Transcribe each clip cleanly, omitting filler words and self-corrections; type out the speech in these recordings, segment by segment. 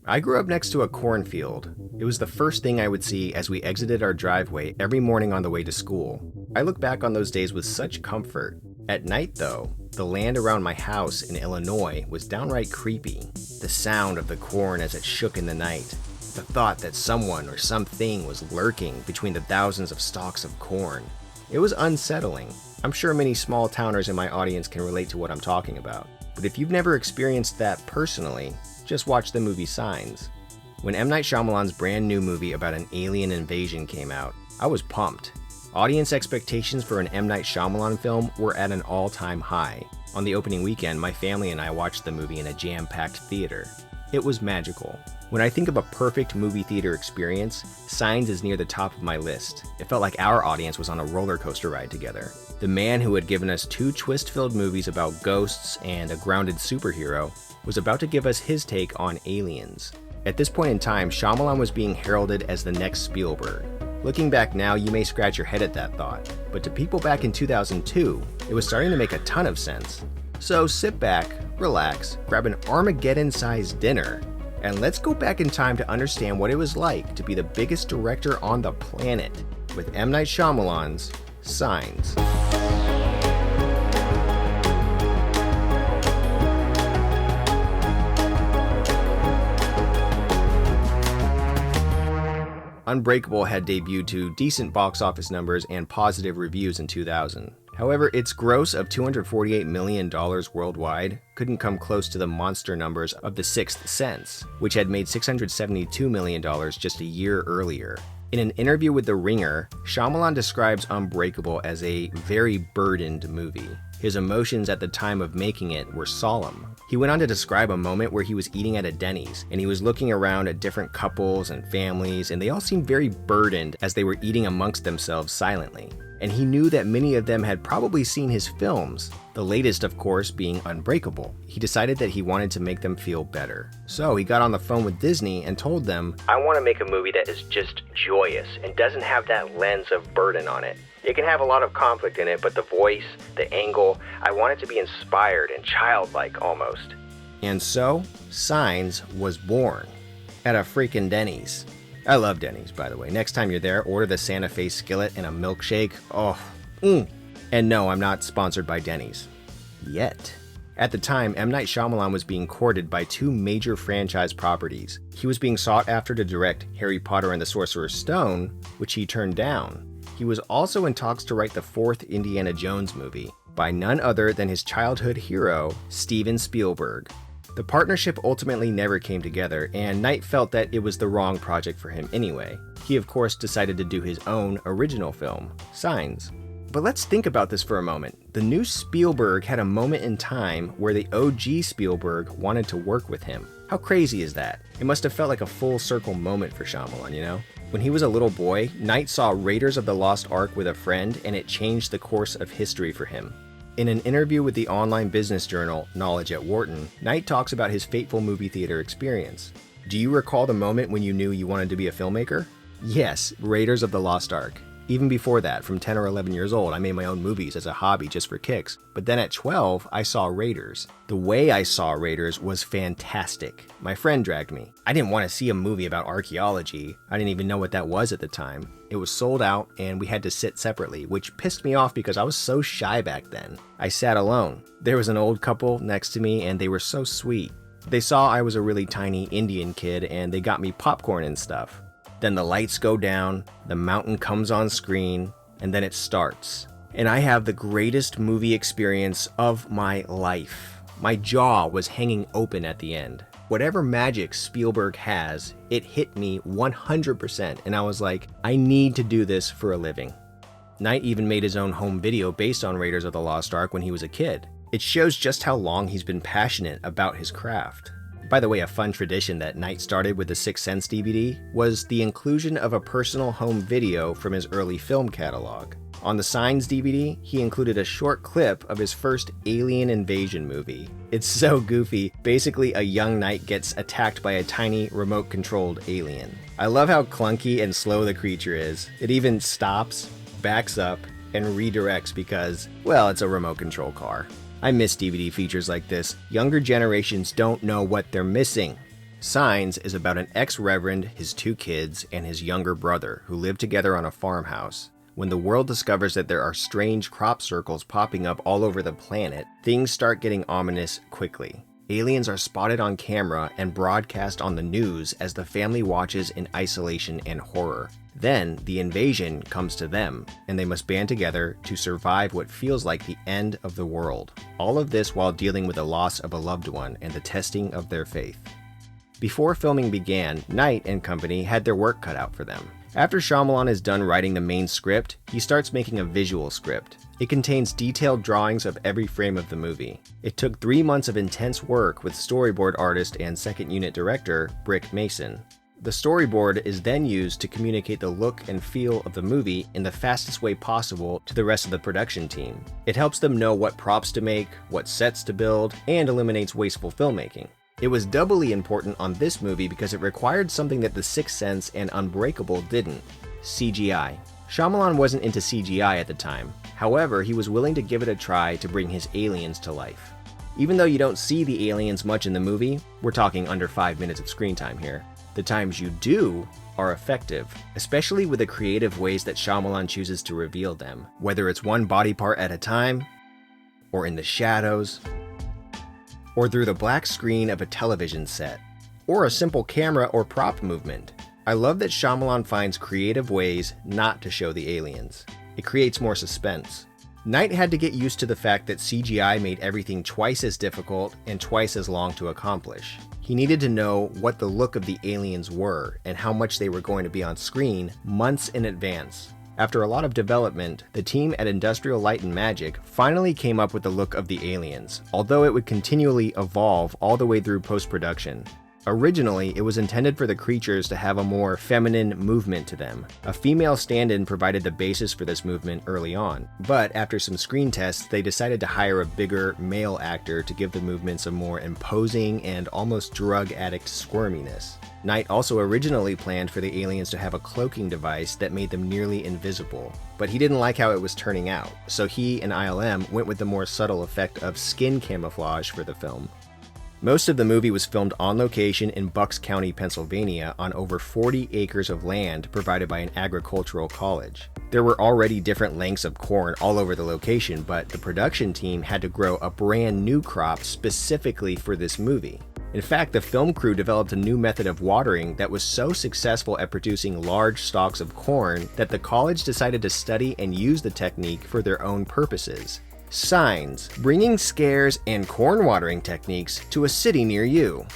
I grew up next to a cornfield. It was the first thing I would see as we exited our driveway every morning on the way to school. I look back on those days with such comfort. At night, though, the land around my house in Illinois was downright creepy. The sound of the corn as it shook in the night. The thought that someone or something was lurking between the thousands of stalks of corn. It was unsettling. I'm sure many small towners in my audience can relate to what I'm talking about. But if you've never experienced that personally, just watch the movie Signs. When M. Night Shyamalan's brand new movie about an alien invasion came out, I was pumped. Audience expectations for an M. Night Shyamalan film were at an all-time high. On the opening weekend, my family and I watched the movie in a jam-packed theater. It was magical. When I think of a perfect movie theater experience, Signs is near the top of my list. It felt like our audience was on a roller coaster ride together. The man who had given us two twist-filled movies about ghosts and a grounded superhero was about to give us his take on aliens. At this point in time, Shyamalan was being heralded as the next Spielberg. Looking back now, you may scratch your head at that thought, but to people back in 2002, it was starting to make a ton of sense. So sit back, relax, grab an Armageddon-sized dinner, and let's go back in time to understand what it was like to be the biggest director on the planet with M. Night Shyamalan's Signs. Unbreakable had debuted to decent box office numbers and positive reviews in 2000. However, its gross of $248 million worldwide couldn't come close to the monster numbers of The Sixth Sense, which had made $672 million just a year earlier. In an interview with The Ringer, Shyamalan describes Unbreakable as a very burdened movie. His emotions at the time of making it were solemn. He went on to describe a moment where he was eating at a Denny's, and he was looking around at different couples and families, and they all seemed very burdened as they were eating amongst themselves silently. And he knew that many of them had probably seen his films, the latest of course being Unbreakable. He decided that he wanted to make them feel better. So he got on the phone with Disney and told them, "I want to make a movie that is just joyous and doesn't have that lens of burden on it. It can have a lot of conflict in it, but the voice, the angle, I want it to be inspired and childlike almost." And so, Signs was born at a freaking Denny's. I love Denny's, by the way. Next time you're there, order the Santa Fe skillet and a milkshake. And no, I'm not sponsored by Denny's. Yet. At the time, M. Night Shyamalan was being courted by two major franchise properties. He was being sought after to direct Harry Potter and the Sorcerer's Stone, which he turned down. He was also in talks to write the fourth Indiana Jones movie, by none other than his childhood hero, Steven Spielberg. The partnership ultimately never came together, and Night felt that it was the wrong project for him anyway. He of course decided to do his own original film, Signs. But let's think about this for a moment. The new Spielberg had a moment in time where the OG Spielberg wanted to work with him. How crazy is that? It must have felt like a full circle moment for Shyamalan, you know? When he was a little boy, Night saw Raiders of the Lost Ark with a friend, and it changed the course of history for him. In an interview with the online business journal Knowledge at Wharton, Night talks about his fateful movie theater experience. Do you recall the moment when you knew you wanted to be a filmmaker? Yes, Raiders of the Lost Ark. Even before that, from 10 or 11 years old, I made my own movies as a hobby just for kicks. But then at 12, I saw Raiders. The way I saw Raiders was fantastic. My friend dragged me. I didn't want to see a movie about archaeology. I didn't even know what that was at the time. It was sold out and we had to sit separately, which pissed me off because I was so shy back then. I sat alone. There was an old couple next to me and they were so sweet. They saw I was a really tiny Indian kid and they got me popcorn and stuff. Then the lights go down, the mountain comes on screen, and then it starts. And I have the greatest movie experience of my life. My jaw was hanging open at the end. Whatever magic Spielberg has, it hit me 100%, and I was like, I need to do this for a living. Night even made his own home video based on Raiders of the Lost Ark when he was a kid. It shows just how long he's been passionate about his craft. By the way, a fun tradition that Night started with the Sixth Sense DVD was the inclusion of a personal home video from his early film catalog. On the Signs DVD, he included a short clip of his first alien invasion movie. It's so goofy. Basically, a young Night gets attacked by a tiny remote-controlled alien. I love how clunky and slow the creature is. It even stops, backs up, and redirects because, well, it's a remote control car. I miss DVD features like this. Younger generations don't know what they're missing. Signs is about an ex-reverend, his 2 kids, and his younger brother who live together on a farmhouse. When the world discovers that there are strange crop circles popping up all over the planet, things start getting ominous quickly. Aliens are spotted on camera and broadcast on the news as the family watches in isolation and horror. Then, the invasion comes to them, and they must band together to survive what feels like the end of the world. All of this while dealing with the loss of a loved one and the testing of their faith. Before filming began, Knight and company had their work cut out for them. After Shyamalan is done writing the main script, he starts making a visual script. It contains detailed drawings of every frame of the movie. It took 3 months of intense work with storyboard artist and second unit director Brick Mason. The storyboard is then used to communicate the look and feel of the movie in the fastest way possible to the rest of the production team. It helps them know what props to make, what sets to build, and eliminates wasteful filmmaking. It was doubly important on this movie because it required something that The Sixth Sense and Unbreakable didn't: CGI. Shyamalan wasn't into CGI at the time. However, he was willing to give it a try to bring his aliens to life. Even though you don't see the aliens much in the movie, we're talking under 5 minutes of screen time here, the times you do are effective, especially with the creative ways that Shyamalan chooses to reveal them, whether it's one body part at a time, or in the shadows, or through the black screen of a television set, or a simple camera or prop movement. I love that Shyamalan finds creative ways not to show the aliens. It creates more suspense. Knight had to get used to the fact that CGI made everything twice as difficult and twice as long to accomplish. He needed to know what the look of the aliens were and how much they were going to be on screen months in advance. After a lot of development, the team at Industrial Light and Magic finally came up with the look of the aliens, although it would continually evolve all the way through post-production. Originally, it was intended for the creatures to have a more feminine movement to them. A female stand-in provided the basis for this movement early on, but after some screen tests, they decided to hire a bigger male actor to give the movements a more imposing and almost drug addict squirminess. Knight also originally planned for the aliens to have a cloaking device that made them nearly invisible, but he didn't like how it was turning out, so he and ILM went with the more subtle effect of skin camouflage for the film. Most of the movie was filmed on location in Bucks County, Pennsylvania, on over 40 acres of land provided by an agricultural college. There were already different lengths of corn all over the location, but the production team had to grow a brand new crop specifically for this movie. In fact, the film crew developed a new method of watering that was so successful at producing large stalks of corn that the college decided to study and use the technique for their own purposes. Signs, bringing scares and corn watering techniques to a city near you.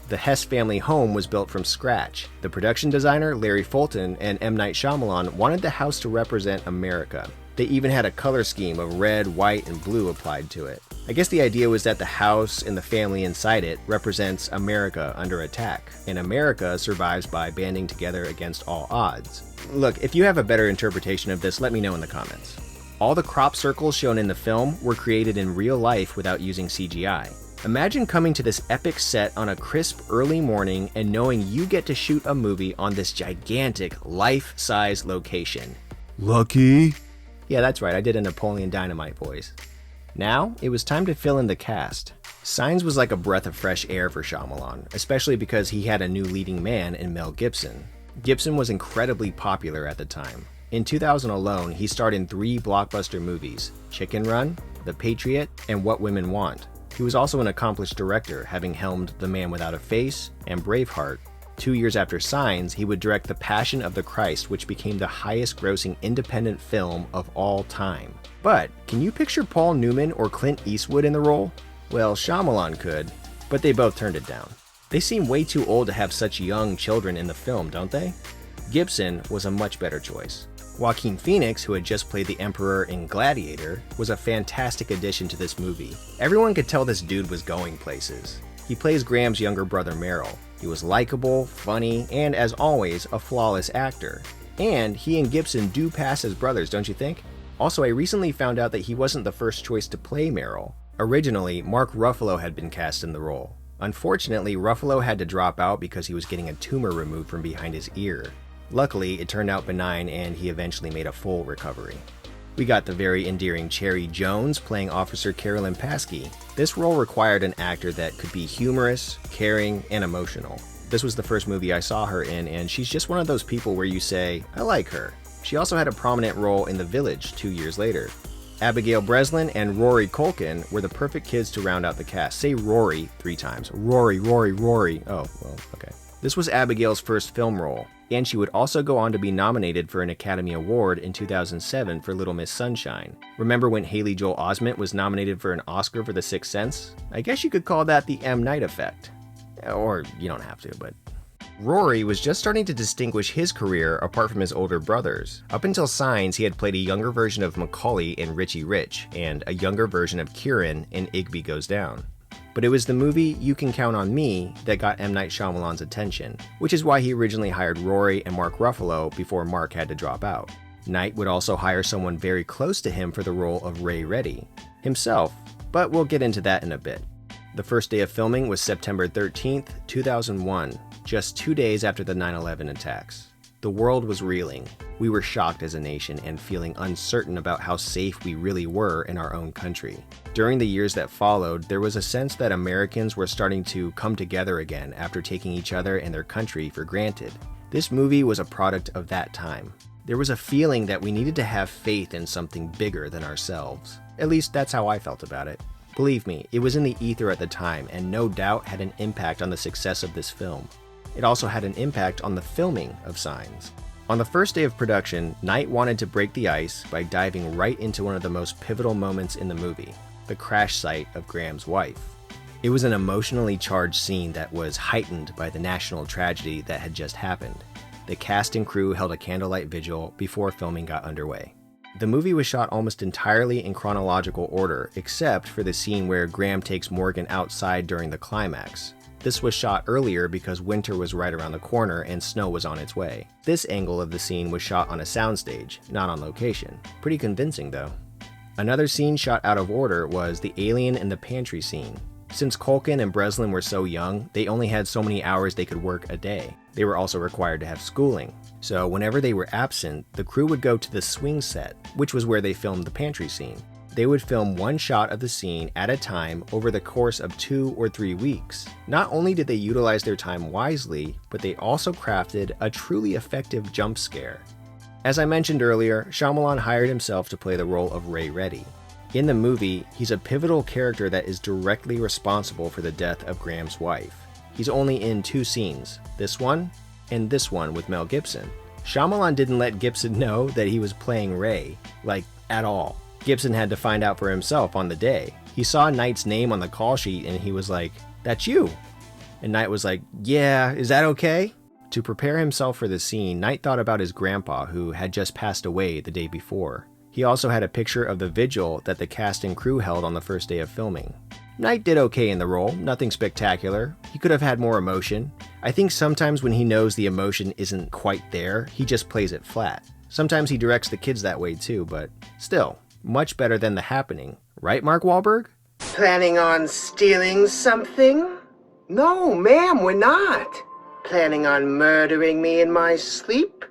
The Hess family home was built from scratch. The production designer, Larry Fulton, and M. Night Shyamalan wanted the house to represent America. They even had a color scheme of red, white, and blue applied to it. I guess the idea was that the house and the family inside it represents America under attack, and America survives by banding together against all odds. Look, if you have a better interpretation of this, let me know in the comments. All the crop circles shown in the film were created in real life without using CGI. Imagine coming to this epic set on a crisp early morning and knowing you get to shoot a movie on this gigantic, life-size location. Lucky? Yeah, that's right, I did a Napoleon Dynamite voice. Now, it was time to fill in the cast. Signs was like a breath of fresh air for Shyamalan, especially because he had a new leading man in Mel Gibson. Gibson was incredibly popular at the time. In 2000 alone, he starred in 3 blockbuster movies: Chicken Run, The Patriot, and What Women Want. He was also an accomplished director, having helmed The Man Without a Face and Braveheart. 2 years after Signs, he would direct The Passion of the Christ, which became the highest-grossing independent film of all time. But, can you picture Paul Newman or Clint Eastwood in the role? Well, Shyamalan could, but they both turned it down. They seem way too old to have such young children in the film, don't they? Gibson was a much better choice. Joaquin Phoenix, who had just played the Emperor in Gladiator, was a fantastic addition to this movie. Everyone could tell this dude was going places. He plays Graham's younger brother Merrill. He was likable, funny, and as always, a flawless actor. And he and Gibson do pass as brothers, don't you think? Also, I recently found out that he wasn't the first choice to play Merrill. Originally, Mark Ruffalo had been cast in the role. Unfortunately, Ruffalo had to drop out because he was getting a tumor removed from behind his ear. Luckily, it turned out benign and he eventually made a full recovery. We got the very endearing Cherry Jones playing Officer Carolyn Paskey. This role required an actor that could be humorous, caring, and emotional. This was the first movie I saw her in, and she's just one of those people where you say, I like her. She also had a prominent role in The Village 2 years later. Abigail Breslin and Rory Culkin were the perfect kids to round out the cast. Say Rory 3 times. Rory, Rory, Rory. Oh, well, okay. This was Abigail's first film role, and she would also go on to be nominated for an Academy Award in 2007 for Little Miss Sunshine. Remember when Haley Joel Osment was nominated for an Oscar for The Sixth Sense? I guess you could call that the M. Night effect. Or you don't have to, but... Rory was just starting to distinguish his career apart from his older brothers. Up until Signs, he had played a younger version of Macaulay in Richie Rich, and a younger version of Kieran in Igby Goes Down. But it was the movie You Can Count on Me that got M. Night Shyamalan's attention, which is why he originally hired Rory and Mark Ruffalo before Mark had to drop out. Night would also hire someone very close to him for the role of Ray Reddy, himself, but we'll get into that in a bit. The first day of filming was September 13th, 2001, just 2 days after the 9/11 attacks. The world was reeling. We were shocked as a nation and feeling uncertain about how safe we really were in our own country. During the years that followed, there was a sense that Americans were starting to come together again after taking each other and their country for granted. This movie was a product of that time. There was a feeling that we needed to have faith in something bigger than ourselves. At least that's how I felt about it. Believe me, it was in the ether at the time and no doubt had an impact on the success of this film. It also had an impact on the filming of Signs. On the first day of production, Night wanted to break the ice by diving right into one of the most pivotal moments in the movie, the crash site of Graham's wife. It was an emotionally charged scene that was heightened by the national tragedy that had just happened. The cast and crew held a candlelight vigil before filming got underway. The movie was shot almost entirely in chronological order, except for the scene where Graham takes Morgan outside during the climax. This was shot earlier because winter was right around the corner and snow was on its way. This angle of the scene was shot on a soundstage, not on location. Pretty convincing though. Another scene shot out of order was the alien in the pantry scene. Since Culkin and Breslin were so young, they only had so many hours they could work a day. They were also required to have schooling. So whenever they were absent, the crew would go to the swing set, which was where they filmed the pantry scene. They would film one shot of the scene at a time over the course of 2 or 3 weeks. Not only did they utilize their time wisely, but they also crafted a truly effective jump scare. As I mentioned earlier, Shyamalan hired himself to play the role of Ray Reddy. In the movie, he's a pivotal character that is directly responsible for the death of Graham's wife. He's only in 2 scenes, this one and this one with Mel Gibson. Shyamalan didn't let Gibson know that he was playing Ray, like at all. Gibson had to find out for himself on the day. He saw Knight's name on the call sheet and he was like, "That's you." And Knight was like, "Yeah, is that okay?" To prepare himself for the scene, Knight thought about his grandpa who had just passed away the day before. He also had a picture of the vigil that the cast and crew held on the first day of filming. Knight did okay in the role, nothing spectacular. He could have had more emotion. I think sometimes when he knows the emotion isn't quite there, he just plays it flat. Sometimes he directs the kids that way too, but still, much better than The Happening. Right, Mark Wahlberg? Planning on stealing something? No, ma'am, we're not. Planning on murdering me in my sleep?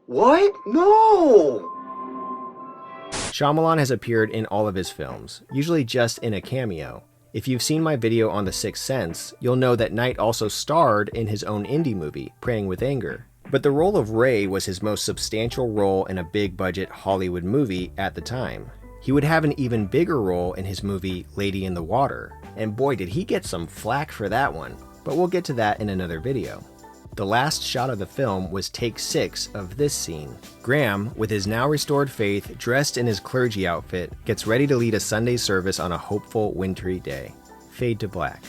What? No! Shyamalan has appeared in all of his films, usually just in a cameo. If you've seen my video on The Sixth Sense, you'll know that Knight also starred in his own indie movie, Praying with Anger. But the role of Ray was his most substantial role in a big-budget Hollywood movie at the time. He would have an even bigger role in his movie Lady in the Water, and boy did he get some flack for that one, but we'll get to that in another video. The last shot of the film was take 6 of this scene. Graham, with his now restored faith, dressed in his clergy outfit, gets ready to lead a Sunday service on a hopeful, wintry day. Fade to black.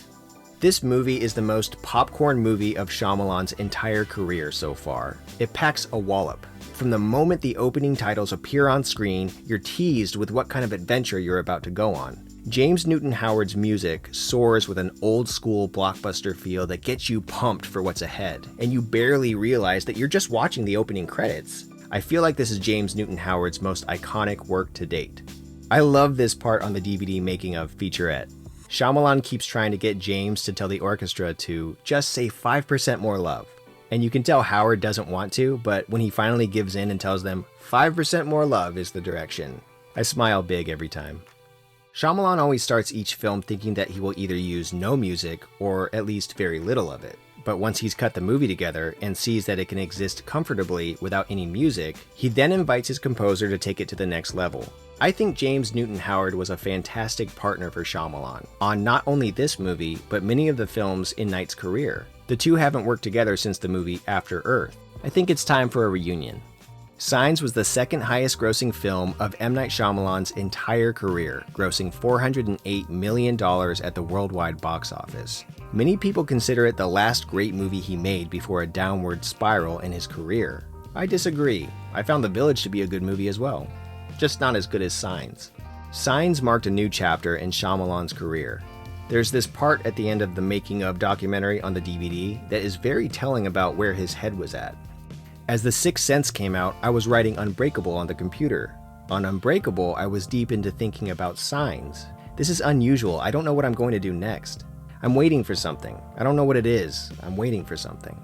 This movie is the most popcorn movie of Shyamalan's entire career so far. It packs a wallop. From the moment the opening titles appear on screen, you're teased with what kind of adventure you're about to go on. James Newton Howard's music soars with an old-school blockbuster feel that gets you pumped for what's ahead, and you barely realize that you're just watching the opening credits. I feel like this is James Newton Howard's most iconic work to date. I love this part on the DVD making of featurette. Shyamalan keeps trying to get James to tell the orchestra to just say 5% more love. And you can tell Howard doesn't want to, but when he finally gives in and tells them 5% more love is the direction, I smile big every time. Shyamalan always starts each film thinking that he will either use no music or at least very little of it. but once he's cut the movie together and sees that it can exist comfortably without any music, he then invites his composer to take it to the next level. I think James Newton Howard was a fantastic partner for Shyamalan on not only this movie, but many of the films in Knight's career. The two haven't worked together since the movie After Earth. I think it's time for a reunion. Signs was the second highest grossing film of M. Night Shyamalan's entire career, grossing $408 million at the worldwide box office. Many people consider it the last great movie he made before a downward spiral in his career. I disagree. I found The Village to be a good movie as well, just not as good as Signs. Signs marked a new chapter in Shyamalan's career. There's this part at the end of the making of documentary on the DVD that is very telling about where his head was at. As The Sixth Sense came out, I was writing Unbreakable on the computer. On Unbreakable, I was deep into thinking about Signs. This is unusual. I don't know what I'm going to do next. I'm waiting for something. I don't know what it is. I'm waiting for something.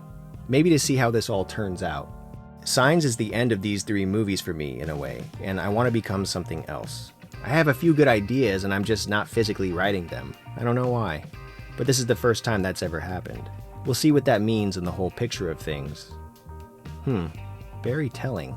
Maybe to see how this all turns out. Signs is the end of these three movies for me, in a way, and I want to become something else. I have a few good ideas, and I'm just not physically writing them. I don't know why. But this is the first time that's ever happened. We'll see what that means in the whole picture of things. Very telling.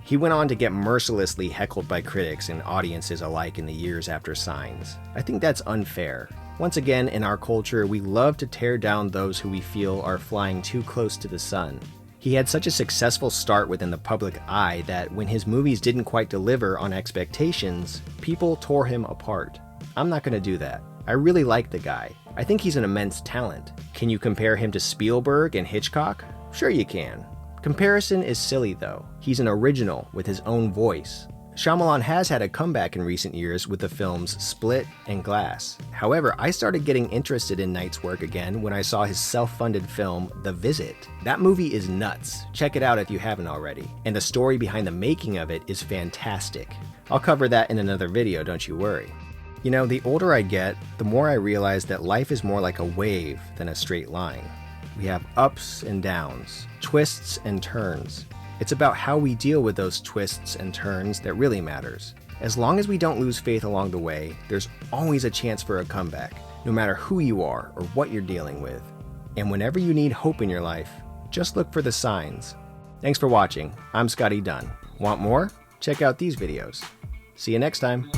He went on to get mercilessly heckled by critics and audiences alike in the years after Signs. I think that's unfair. Once again, in our culture, we love to tear down those who we feel are flying too close to the sun. He had such a successful start within the public eye that when his movies didn't quite deliver on expectations, people tore him apart. I'm not going to do that. I really like the guy. I think he's an immense talent. Can you compare him to Spielberg and Hitchcock? Sure you can. Comparison is silly though. He's an original with his own voice. Shyamalan has had a comeback in recent years with the films Split and Glass. However, I started getting interested in Knight's work again when I saw his self-funded film, The Visit. That movie is nuts. Check it out if you haven't already. And the story behind the making of it is fantastic. I'll cover that in another video, don't you worry. You know, the older I get, the more I realize that life is more like a wave than a straight line. We have ups and downs, twists and turns. It's about how we deal with those twists and turns that really matters. As long as we don't lose faith along the way, there's always a chance for a comeback, no matter who you are or what you're dealing with. And whenever you need hope in your life, just look for the signs. Thanks for watching. I'm Scotty Dunn. Want more? Check out these videos. See you next time.